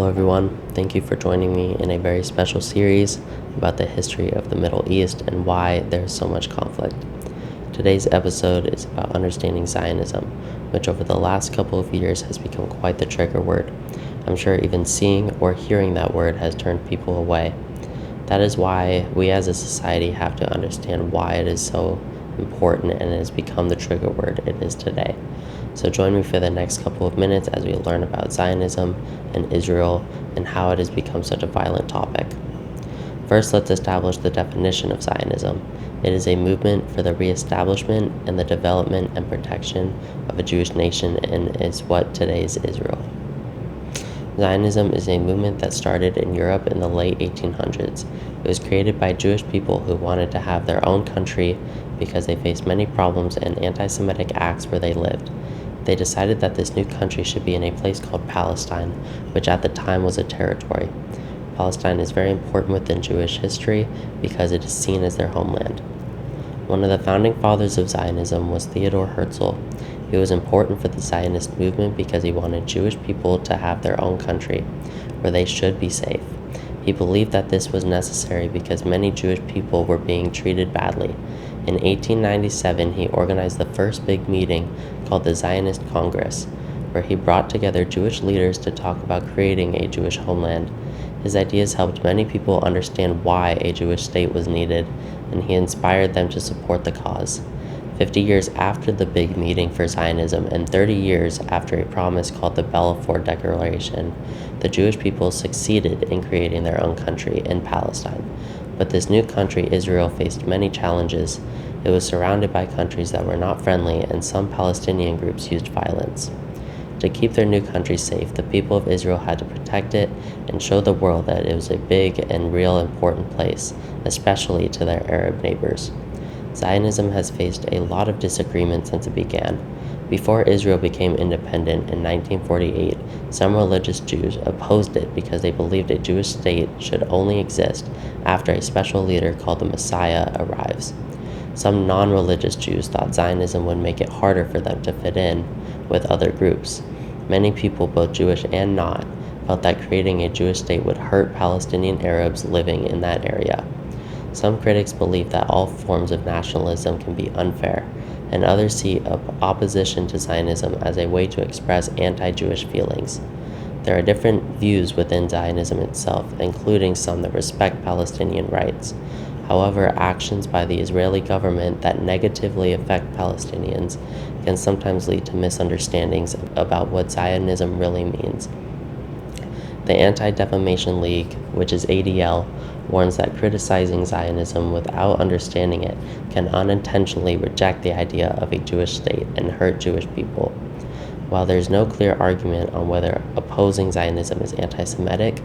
everyone. Thank you for joining me in a very special series about the history of the Middle East and why there's so much conflict. Today's episode is about understanding Zionism, which over the last couple of years has become quite the trigger word. I'm sure even seeing or hearing that word has turned people away. That is why we as a society have to understand why it is so important and it has become the trigger word it is today. So join me for the next couple of minutes as we learn about Zionism and Israel and how it has become such a violent topic. First, let's establish the definition of Zionism. It is a movement for the reestablishment and the development and protection of a Jewish nation and is what today is Israel. Zionism is a movement that started in Europe in the late 1800s. It was created by Jewish people who wanted to have their own country because they faced many problems and anti-Semitic acts where they lived. They decided that this new country should be in a place called Palestine, which at the time was a territory. Palestine is very important within Jewish history because it is seen as their homeland. One of the founding fathers of Zionism was Theodor Herzl. He was important for the Zionist movement because he wanted Jewish people to have their own country, where they should be safe. He believed that this was necessary because many Jewish people were being treated badly. In 1897, he organized the first big meeting called the Zionist Congress, where he brought together Jewish leaders to talk about creating a Jewish homeland. His ideas helped many people understand why a Jewish state was needed, and he inspired them to support the cause. 50 years after the big meeting for Zionism and 30 years after a promise called the Balfour Declaration, the Jewish people succeeded in creating their own country in Palestine. But this new country, Israel, faced many challenges. It was surrounded by countries that were not friendly, and some Palestinian groups used violence. To keep their new country safe, the people of Israel had to protect it and show the world that it was a big and real important place, especially to their Arab neighbors. Zionism has faced a lot of disagreement since it began. Before Israel became independent in 1948, some religious Jews opposed it because they believed a Jewish state should only exist after a special leader called the Messiah arrives. Some non-religious Jews thought Zionism would make it harder for them to fit in with other groups. Many people, both Jewish and not, felt that creating a Jewish state would hurt Palestinian Arabs living in that area. Some critics believe that all forms of nationalism can be unfair, and others see opposition to Zionism as a way to express anti-Jewish feelings. There are different views within Zionism itself, including some that respect Palestinian rights. However, actions by the Israeli government that negatively affect Palestinians can sometimes lead to misunderstandings about what Zionism really means. The Anti-Defamation League, which is ADL, warns that criticizing Zionism without understanding it can unintentionally reject the idea of a Jewish state and hurt Jewish people. While there is no clear argument on whether opposing Zionism is anti-Semitic,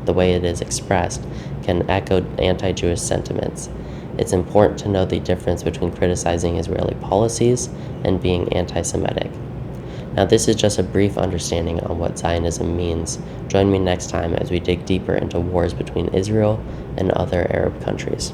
the way it is expressed can echo anti-Jewish sentiments. It's important to know the difference between criticizing Israeli policies and being anti-Semitic. Now, this is just a brief understanding on what Zionism means. Join me next time as we dig deeper into wars between Israel and other Arab countries.